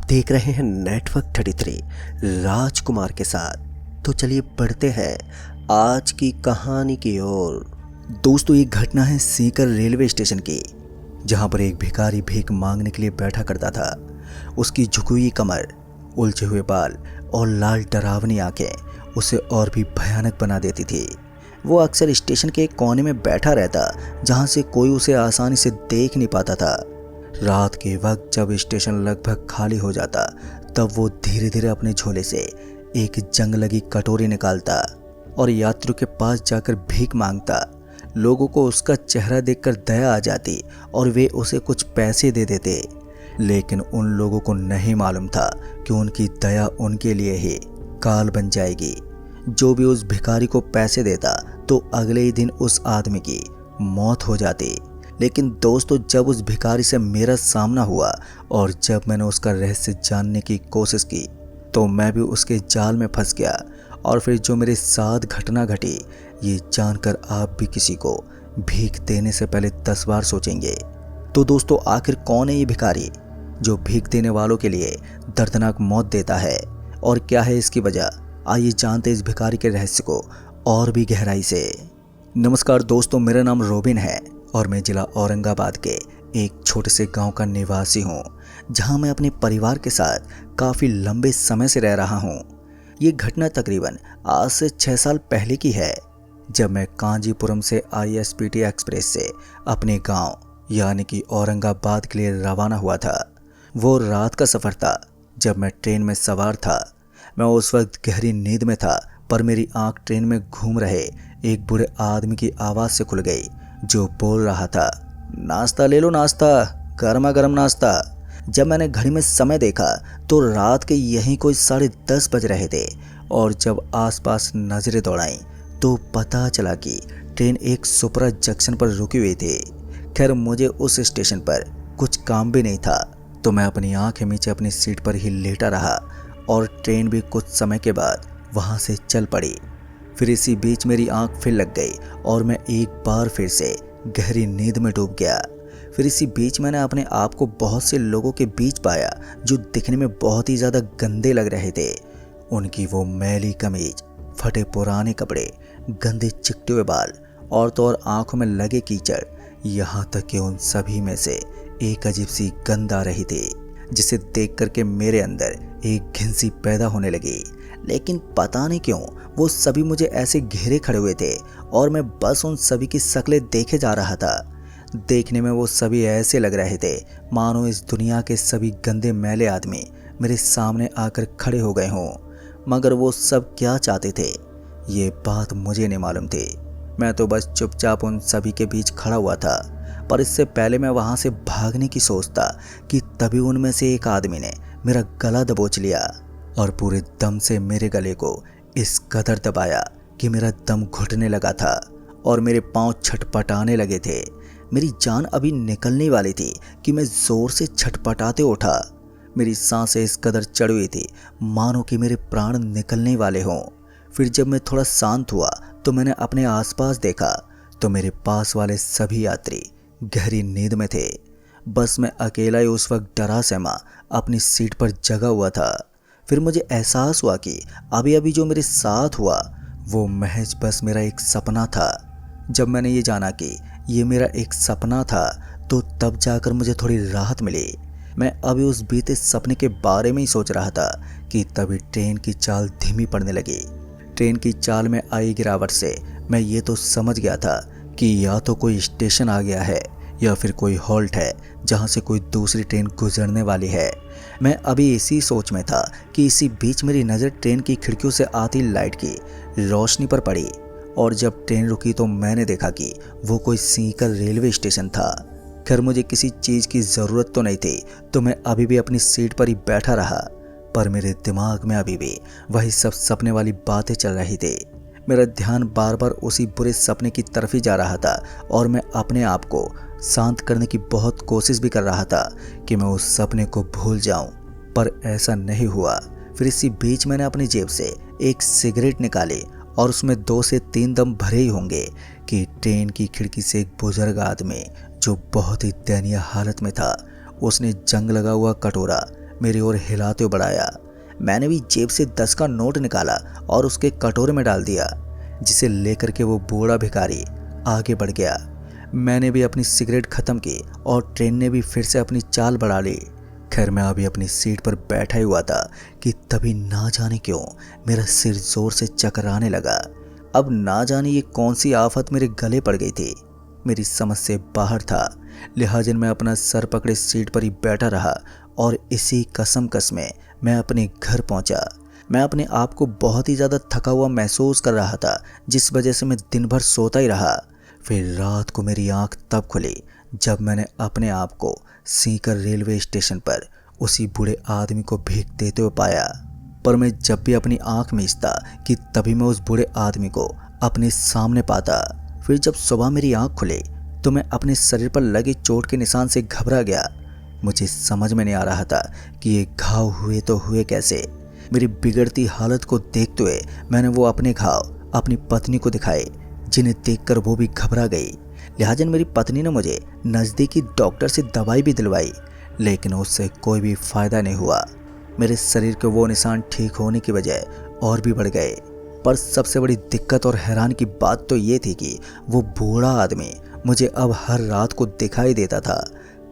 देख रहे हैं नेटवर्क 33 राजकुमार के साथ। तो चलिए बढ़ते हैं आज की कहानी की ओर। दोस्तों, ये घटना है सीकर रेलवे स्टेशन की, जहां पर एक भिखारी भीख मांगने के लिए बैठा करता था। उसकी झुकी हुई कमर, उलझे हुए बाल और लाल डरावनी आंखें उसे और भी भयानक बना देती थी। वो अक्सर स्टेशन के एक कोने में बैठा रहता, जहां से कोई उसे आसानी से देख नहीं पाता था। रात के वक्त जब स्टेशन लगभग खाली हो जाता, तब वो धीरे धीरे अपने झोले से एक जंग लगी कटोरी निकालता और यात्रियों के पास जाकर भीख मांगता। लोगों को उसका चेहरा देखकर दया आ जाती और वे उसे कुछ पैसे दे देते, लेकिन उन लोगों को नहीं मालूम था कि उनकी दया उनके लिए ही काल बन जाएगी। जो भी उस भिखारी को पैसे देता तो अगले ही दिन उस आदमी की मौत हो जाती। लेकिन दोस्तों, जब उस भिखारी से मेरा सामना हुआ और जब मैंने उसका रहस्य जानने की कोशिश की, तो मैं भी उसके जाल में फंस गया। और फिर जो मेरे साथ घटना घटी, ये जानकर आप भी किसी को भीख देने से पहले 10 बार सोचेंगे। तो दोस्तों, आखिर कौन है ये भिखारी जो भीख देने वालों के लिए दर्दनाक मौत देता है, और क्या है इसकी वजह? आइए जानते इस भिखारी के रहस्य को और भी गहराई से। नमस्कार दोस्तों, मेरा नाम रोबिन है और मैं जिला औरंगाबाद के एक छोटे से गांव का निवासी हूं, जहां मैं अपने परिवार के साथ काफ़ी लंबे समय से रह रहा हूं। ये घटना तकरीबन आज से 6 साल पहले की है, जब मैं कांजीपुरम से ISPT एक्सप्रेस से अपने गांव यानी कि औरंगाबाद के लिए रवाना हुआ था। वो रात का सफ़र था जब मैं ट्रेन में सवार था। मैं उस वक्त गहरी नींद में था, पर मेरी आंख ट्रेन में घूम रहे एक बूढ़े आदमी की आवाज़ से खुल गई, जो बोल रहा था, नाश्ता ले लो, नाश्ता, गर्मा गर्म नाश्ता। जब मैंने घड़ी में समय देखा तो रात के यहीं कोई 10:30 बज रहे थे, और जब आसपास नजरें दौड़ाई तो पता चला कि ट्रेन एक सुपरा जंक्शन पर रुकी हुई थी। खैर, मुझे उस स्टेशन पर कुछ काम भी नहीं था, तो मैं अपनी आंखें मीचे अपनी सीट पर ही लेटा रहा, और ट्रेन भी कुछ समय के बाद वहाँ से चल पड़ी। फिर इसी बीच मेरी आंख फिर लग गई और मैं एक बार फिर से गहरी नींद में डूब गया। फिर इसी बीच मैंने अपने आप को बहुत से लोगों के बीच पाया, जो दिखने में बहुत ही ज़्यादा गंदे लग रहे थे। उनकी वो मैली कमीज, फटे पुराने कपड़े, गंदे चिकटे हुए बाल और तो और आंखों में लगे कीचड़, यहाँ तक कि उन सभी में से एक अजीब सी गंध आ रही थी, जिसे देख करके मेरे अंदर एक घिन सी पैदा होने लगी। लेकिन पता नहीं क्यों वो सभी मुझे ऐसे घेरे खड़े हुए थे और मैं बस उन सभी की शक्लें देखे जा रहा था। देखने में वो सभी ऐसे लग रहे थे मानो इस दुनिया के सभी गंदे मैले आदमी मेरे सामने आकर खड़े हो गए हों। मगर वो सब क्या चाहते थे, ये बात मुझे नहीं मालूम थी। मैं तो बस चुपचाप उन सभी के बीच खड़ा हुआ था। पर इससे पहले मैं वहाँ से भागने की सोचता कि तभी उनमें से एक आदमी ने मेरा गला दबोच लिया और पूरे दम से मेरे गले को इस कदर दबाया कि मेरा दम घुटने लगा था और मेरे पांव छटपटाने लगे थे। मेरी जान अभी निकलने वाली थी कि मैं जोर से छटपटाते उठा। मेरी सांसें इस कदर चढ़ी हुई थी मानो कि मेरे प्राण निकलने वाले हों। फिर जब मैं थोड़ा शांत हुआ तो मैंने अपने आसपास देखा, तो मेरे पास वाले सभी यात्री गहरी नींद में थे। बस मैं अकेला ही उस वक्त डरा सहमा अपनी सीट पर जगा हुआ था। फिर मुझे एहसास हुआ कि अभी अभी जो मेरे साथ हुआ वो महज बस मेरा एक सपना था। जब मैंने ये जाना कि ये मेरा एक सपना था, तो तब जाकर मुझे थोड़ी राहत मिली। मैं अभी उस बीते सपने के बारे में ही सोच रहा था कि तभी ट्रेन की चाल धीमी पड़ने लगी। ट्रेन की चाल में आई गिरावट से मैं ये तो समझ गया था कि या तो कोई स्टेशन आ गया है या फिर कोई हॉल्ट है जहाँ से कोई दूसरी ट्रेन गुजरने वाली है। मैं अभी इसी सोच में था कि इसी बीच मेरी नज़र ट्रेन की खिड़कियों से आती लाइट की रोशनी पर पड़ी, और जब ट्रेन रुकी तो मैंने देखा कि वो कोई सीकर रेलवे स्टेशन था। खैर, मुझे किसी चीज़ की ज़रूरत तो नहीं थी, तो मैं अभी भी अपनी सीट पर ही बैठा रहा, पर मेरे दिमाग में अभी भी वही सब सपने वाली बातें चल रही थी। मेरा ध्यान बार बार उसी बुरे सपने की तरफ ही जा रहा था और मैं अपने आप को शांत करने की बहुत कोशिश भी कर रहा था कि मैं उस सपने को भूल जाऊं, पर ऐसा नहीं हुआ। फिर इसी बीच मैंने अपनी जेब से एक सिगरेट निकाली और उसमें 2 से 3 दम भरे ही होंगे कि ट्रेन की खिड़की से एक बुजुर्ग आदमी, जो बहुत ही दयनीय हालत में था, उसने जंग लगा हुआ कटोरा मेरी ओर हिलाते हुए बढ़ाया। मैंने भी जेब से 10 का नोट निकाला और उसके कटोरे में डाल दिया, जिसे लेकर के वो बूढ़ा भिखारी आगे बढ़ गया। मैंने भी अपनी सिगरेट खत्म की और ट्रेन ने भी फिर से अपनी चाल बढ़ा ली। खैर मैं अभी अपनी सीट पर बैठा ही हुआ था कि तभी ना जाने क्यों मेरा सिर जोर से चकराने लगा। अब ना जाने ये कौन सी आफत मेरे गले पड़ गई थी, मेरी समझ से बाहर था। लिहाजन मैं अपना सर पकड़े सीट पर ही बैठा रहा और इसी कसमकस में मैं अपने घर पहुंचा। मैं अपने आप को बहुत ही ज़्यादा थका हुआ महसूस कर रहा था, जिस वजह से मैं दिन भर सोता ही रहा। फिर रात को मेरी आंख तब खुली जब मैंने अपने आप को सीकर रेलवे स्टेशन पर उसी बूढ़े आदमी को भीख देते हुए पाया। पर मैं जब भी अपनी आंख मीचता कि तभी मैं उस बूढ़े आदमी को अपने सामने पाता। फिर जब सुबह मेरी आंख खुली तो मैं अपने शरीर पर लगे चोट के निशान से घबरा गया। मुझे समझ में नहीं आ रहा था कि ये घाव हुए तो हुए कैसे। मेरी बिगड़ती हालत को देखते हुए मैंने वो अपने घाव अपनी पत्नी को दिखाए, जिन्हें देखकर वो भी घबरा गई। लिहाजन मेरी पत्नी ने मुझे नज़दीकी डॉक्टर से दवाई भी दिलवाई, लेकिन उससे कोई भी फ़ायदा नहीं हुआ। मेरे शरीर के वो निशान ठीक होने की बजाय और भी बढ़ गए। पर सबसे बड़ी दिक्कत और हैरान की बात तो ये थी कि वो बूढ़ा आदमी मुझे अब हर रात को दिखाई देता था।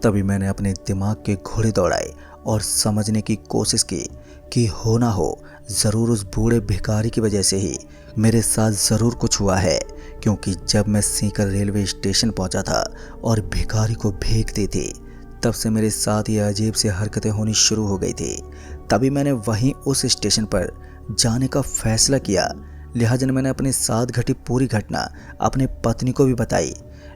तभी मैंने अपने दिमाग के घोड़े दौड़ाए और समझने की कोशिश की कि हो ना हो ज़रूर उस बूढ़े भिखारी की वजह से ही मेरे साथ ज़रूर कुछ हुआ है। क्योंकि जब मैं सीकर रेलवे स्टेशन पहुंचा था और भिखारी को भीख दी थी, तब से मेरे साथ ये अजीब सी हरकतें होनी शुरू हो गई थी। तभी मैंने वहीं उस स्टेशन पर जाने का फैसला किया। लिहाजन मैंने अपने साथ घटी पूरी घटना अपने पत्नी को भी बताई।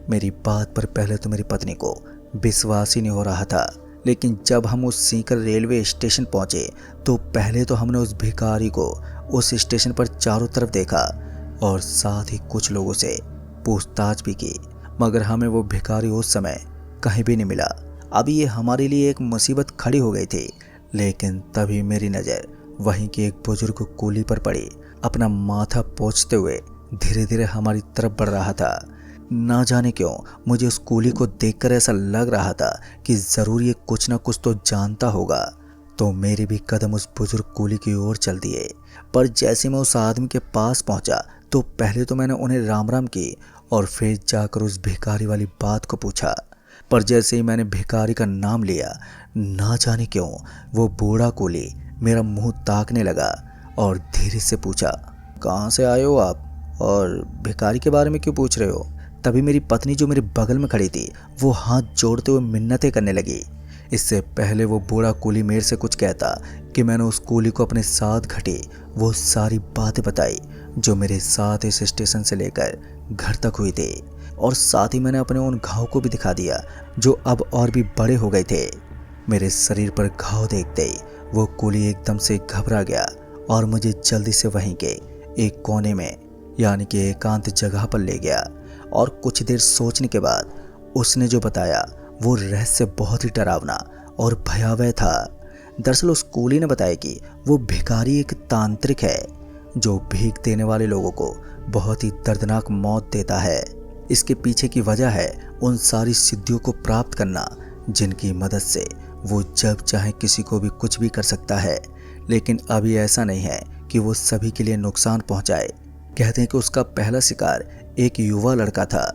मेरी बात पर पहले तो मेरी पत्नी को विश्वास ही नहीं हो रहा था, लेकिन जब हम उस सीकर रेलवे स्टेशन पहुंचे तो पहले तो हमने उस भिखारी को उस स्टेशन पर चारों तरफ देखा और साथ ही कुछ लोगों से पूछताछ भी की, मगर हमें वो भिखारी उस समय कहीं भी नहीं मिला। अब ये हमारे लिए एक मुसीबत खड़ी हो गई थी। लेकिन तभी मेरी नज़र वहीं के एक बुजुर्ग कूली पर पड़ी। अपना माथा पोंछते हुए धीरे धीरे हमारी तरफ बढ़ रहा था। ना जाने क्यों मुझे उस कूली को देखकर ऐसा लग रहा था कि ज़रूर ये कुछ ना कुछ तो जानता होगा। तो मेरे भी कदम उस बुजुर्ग कूली की ओर चल दिए। पर जैसे मैं उस आदमी के पास पहुंचा तो पहले तो मैंने उन्हें राम राम की और फिर जाकर उस भिखारी वाली बात को पूछा। पर जैसे ही मैंने भिखारी का नाम लिया, ना जाने क्यों वो बूढ़ा कूली मेरा मुंह ताकने लगा और धीरे से पूछा, कहाँ से आए हो आप और भिखारी के बारे में क्यों पूछ रहे हो? तभी मेरी पत्नी जो मेरे बगल में खड़ी थी वो हाथ जोड़ते हुए मिन्नतें करने लगी। इससे पहले वो बूढ़ा कूली मेरे से कुछ कहता कि मैंने उस कूली को अपने साथ घटी वो सारी बातें बताई जो मेरे साथ इस स्टेशन से लेकर घर तक हुई थी। और साथ ही मैंने अपने उन घाव को भी दिखा दिया जो अब और भी बड़े हो गए थे। मेरे शरीर पर घाव देखते ही वो कूली एकदम से घबरा गया और मुझे जल्दी से वहीं के एक कोने में यानी कि एकांत जगह पर ले गया। और कुछ देर सोचने के बाद उसने जो बताया वो रहस्य बहुत ही डरावना और भयावह था। दरअसल उस कूली ने बताया कि वो भिखारी एक तांत्रिक है जो भीख देने वाले लोगों को बहुत ही दर्दनाक मौत देता है। इसके पीछे की वजह है उन सारी सिद्धियों को प्राप्त करना जिनकी मदद से वो जब चाहे किसी को भी कुछ भी कर सकता है। लेकिन अभी ऐसा नहीं है कि वो सभी के लिए नुकसान पहुंचाए। कहते हैं कि उसका पहला शिकार एक युवा लड़का था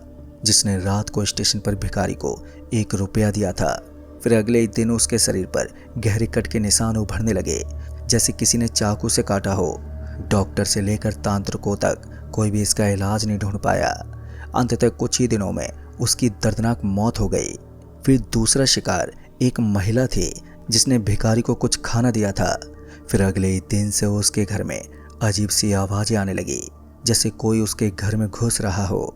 जिसने रात को स्टेशन पर भिखारी को 1 रुपया दिया था। फिर अगले ही दिन उसके शरीर पर गहरे कट के निशान उभरने लगे, जैसे किसी ने चाकू से काटा हो। डॉक्टर से लेकर तांत्रिकों तक कोई भी इसका इलाज नहीं ढूंढ पाया। अंततः कुछ ही दिनों में उसकी दर्दनाक मौत हो गई। फिर दूसरा शिकार एक महिला थी जिसने भिखारी को कुछ खाना दिया था। फिर अगले ही दिन से उसके घर में अजीब सी आवाज़ें आने लगी, जैसे कोई उसके घर में घुस रहा हो।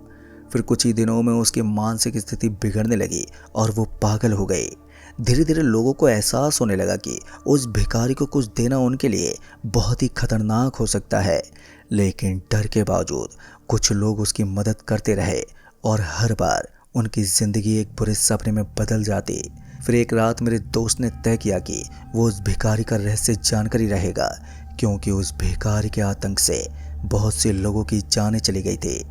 फिर कुछ ही दिनों में उसकी मानसिक स्थिति बिगड़ने लगी और वो पागल हो गई। धीरे धीरे लोगों को एहसास होने लगा कि उस भिखारी को कुछ देना उनके लिए बहुत ही खतरनाक हो सकता है। लेकिन डर के बावजूद कुछ लोग उसकी मदद करते रहे और हर बार उनकी ज़िंदगी एक बुरे सपने में बदल जाती। फिर एक रात मेरे दोस्त ने तय किया कि वो उस भिखारी का रहस्य जानकर ही रहेगा, क्योंकि उस भिखारी के आतंक से बहुत से लोगों की जानें चली गई थी।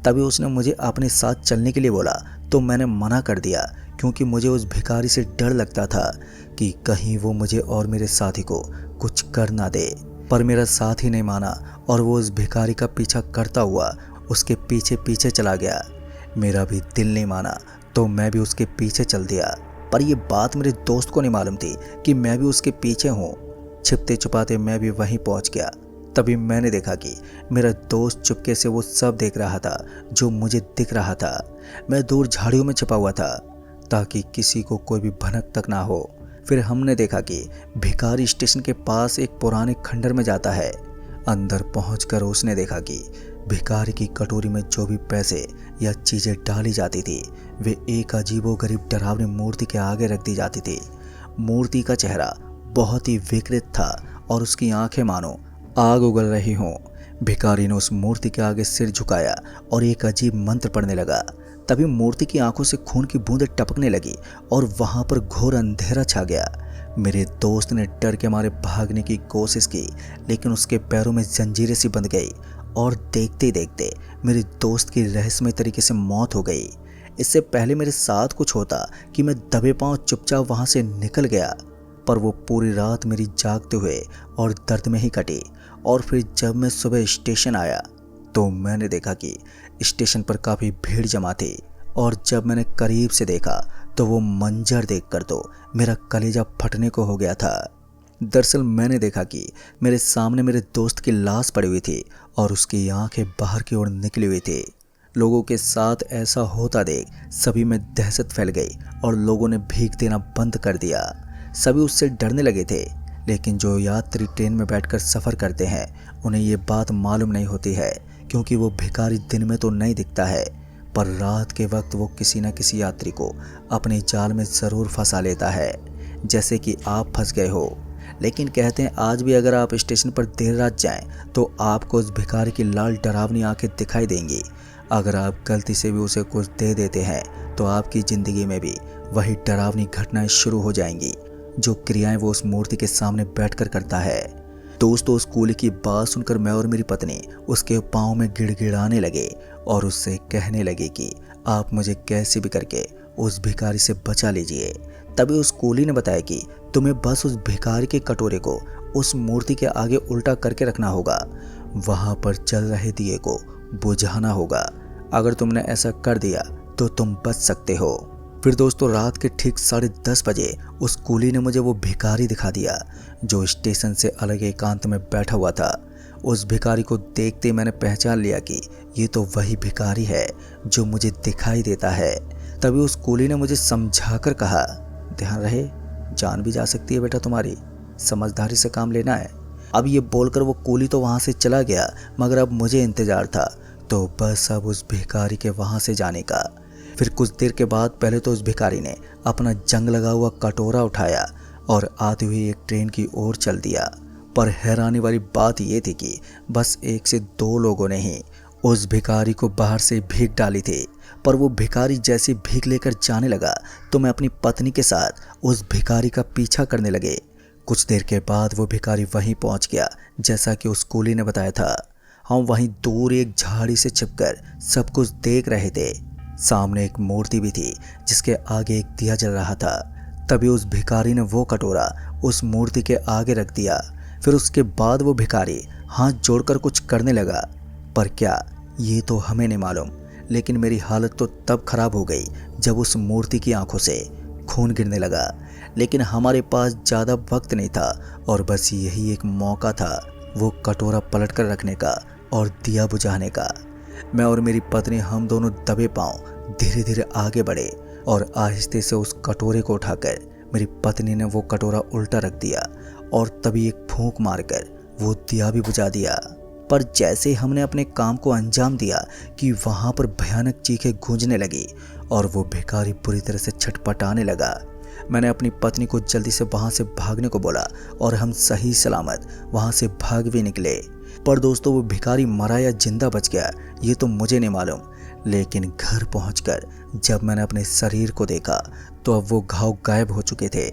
तभी उसने मुझे अपने साथ चलने के लिए बोला, तो मैंने मना कर दिया क्योंकि मुझे उस भिखारी से डर लगता था कि कहीं वो मुझे और मेरे साथी को कुछ कर ना दे। पर मेरा साथी नहीं माना और वो उस भिखारी का पीछा करता हुआ उसके पीछे पीछे चला गया। मेरा भी दिल नहीं माना तो मैं भी उसके पीछे चल दिया। पर यह बात मेरे दोस्त को नहीं मालूम थी कि मैं भी उसके पीछे हूँ। छिपते छुपाते मैं भी वहीं पहुँच गया। तभी मैंने देखा कि मेरा दोस्त चुपके से वो सब देख रहा था जो मुझे दिख रहा था। मैं दूर झाड़ियों में छिपा हुआ था ताकि किसी को कोई भी भनक तक ना हो। फिर हमने देखा कि भिखारी स्टेशन के पास एक पुराने खंडर में जाता है। अंदर पहुंचकर उसने देखा कि भिखारी की कटोरी में जो भी पैसे या चीज़ें डाली जाती थी वे एक अजीबोगरीब डरावनी मूर्ति के आगे रख दी जाती थी। मूर्ति का चेहरा बहुत ही विकृत था और उसकी आंखें मानो आग उगल रही हों। भिखारी ने उस मूर्ति के आगे सिर झुकाया और एक अजीब मंत्र पढ़ने लगा। तभी मूर्ति की आंखों से खून की बूंदें टपकने लगी और वहां पर घोर अंधेरा छा गया। मेरे दोस्त ने डर के मारे भागने की कोशिश की, लेकिन उसके पैरों में जंजीरें सी बंध गई और देखते देखते मेरे दोस्त की रहस्यमय तरीके से मौत हो गई। इससे पहले मेरे साथ कुछ होता कि मैं दबे पांव चुपचाप वहां से निकल गया, पर वो पूरी रात मेरी जागते हुए और दर्द में ही कटी। और फिर जब मैं सुबह स्टेशन आया तो मैंने देखा कि स्टेशन पर काफ़ी भीड़ जमा थी और जब मैंने करीब से देखा तो वो मंजर देखकर तो मेरा कलेजा फटने को हो गया था। दरअसल मैंने देखा कि मेरे सामने मेरे दोस्त की लाश पड़ी हुई थी और उसकी आंखें बाहर की ओर निकली हुई थी। लोगों के साथ ऐसा होता देख सभी में दहशत फैल गई और लोगों ने भीख देना बंद कर दिया। सभी उससे डरने लगे थे, लेकिन जो यात्री ट्रेन में बैठकर सफ़र करते हैं उन्हें ये बात मालूम नहीं होती है, क्योंकि वो भिखारी दिन में तो नहीं दिखता है पर रात के वक्त वो किसी न किसी यात्री को अपने जाल में ज़रूर फंसा लेता है, जैसे कि आप फंस गए हो। लेकिन कहते हैं आज भी अगर आप स्टेशन पर देर रात जाएं तो आपको उस भिखारी की लाल डरावनी आंखें दिखाई देंगी। अगर आप गलती से भी उसे कुछ दे देते हैं तो आपकी ज़िंदगी में भी वही डरावनी घटनाएं शुरू हो जाएंगी जो क्रियाएं वो उस मूर्ति के सामने बैठकर करता है। दोस्तों, उस कूली की बात सुनकर मैं और मेरी पत्नी उसके पाँव में गिड़गिड़ाने लगे और उससे कहने लगे कि आप मुझे कैसे भी करके उस भिखारी से बचा लीजिए। तभी उस कूली ने बताया कि तुम्हें बस उस भिखारी के कटोरे को उस मूर्ति के आगे उल्टा करके रखना होगा, वहाँ पर चल रहे दिए को बुझाना होगा। अगर तुमने ऐसा कर दिया तो तुम बच सकते हो। फिर दोस्तों, रात के ठीक 10:30 बजे उस कूली ने मुझे वो भिखारी दिखा दिया जो स्टेशन से अलग एकांत में बैठा हुआ था। उस भिखारी को देखते मैंने पहचान लिया कि ये तो वही भिखारी है जो मुझे दिखाई देता है। तभी उस कूली ने मुझे समझाकर कहा, ध्यान रहे, जान भी जा सकती है बेटा तुम्हारी, समझदारी से काम लेना है। अब ये बोलकर वो कूली तो वहाँ से चला गया, मगर अब मुझे इंतजार था तो बस अब उस भिखारी के वहाँ से जाने का। फिर कुछ देर के बाद पहले तो उस भिखारी ने अपना जंग लगा हुआ कटोरा उठाया और आती हुई एक ट्रेन की ओर चल दिया। पर हैरानी वाली बात यह थी कि बस 1 से 2 लोगों ने ही उस भिखारी को बाहर से भीख डाली थी। पर वो भिखारी जैसे भीख लेकर जाने लगा तो मैं अपनी पत्नी के साथ उस भिखारी का पीछा करने लगे। कुछ देर के बाद वो भिखारी वहीं पहुंच गया जैसा कि उस कूली ने बताया था। हम वहीं दूर एक झाड़ी से छिपकर सब कुछ देख रहे थे। सामने एक मूर्ति भी थी जिसके आगे एक दिया जल रहा था। तभी उस भिखारी ने वो कटोरा उस मूर्ति के आगे रख दिया। फिर उसके बाद वो भिखारी हाथ जोड़कर कुछ करने लगा, पर क्या ये तो हमें नहीं मालूम। लेकिन मेरी हालत तो तब खराब हो गई जब उस मूर्ति की आंखों से खून गिरने लगा। लेकिन हमारे पास ज़्यादा वक्त नहीं था और बस यही एक मौका था वो कटोरा पलटकर रखने का और दिया बुझाने का। मैं और मेरी पत्नी हम दोनों दबे पांव धीरे धीरे आगे बढ़े और आहिस्ते से उस कटोरे को उठाकर मेरी पत्नी ने वो कटोरा उल्टा रख दिया और तभी एक फूंक मारकर वो दिया भी बुझा दिया। पर जैसे हमने अपने काम को अंजाम दिया कि वहाँ पर भयानक चीखें गूंजने लगी और वो भिखारी बुरी तरह से छटपटाने लगा। मैंने अपनी पत्नी को जल्दी से वहाँ से भागने को बोला और हम सही सलामत वहाँ से भाग भी निकले। पर दोस्तों, वो भिखारी मरा या जिंदा बच गया ये तो मुझे नहीं मालूम। लेकिन घर पहुंचकर जब मैंने अपने शरीर को देखा तो अब वो घाव गायब हो चुके थे।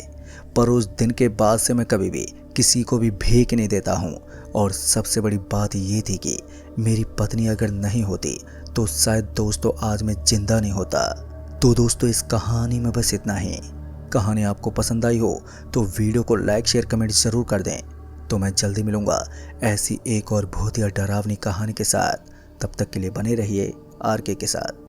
पर उस दिन के बाद से मैं कभी भी किसी को भी भीख नहीं देता हूँ। और सबसे बड़ी बात ये थी कि मेरी पत्नी अगर नहीं होती तो शायद दोस्तों आज मैं जिंदा नहीं होता। तो दोस्तों इस कहानी में बस इतना ही। कहानी आपको पसंद आई हो तो वीडियो को लाइक शेयर कमेंट ज़रूर कर दें। तो मैं जल्दी मिलूँगा ऐसी एक और बहुत ही डरावनी कहानी के साथ। तब तक के लिए बने रहिए आरके के साथ।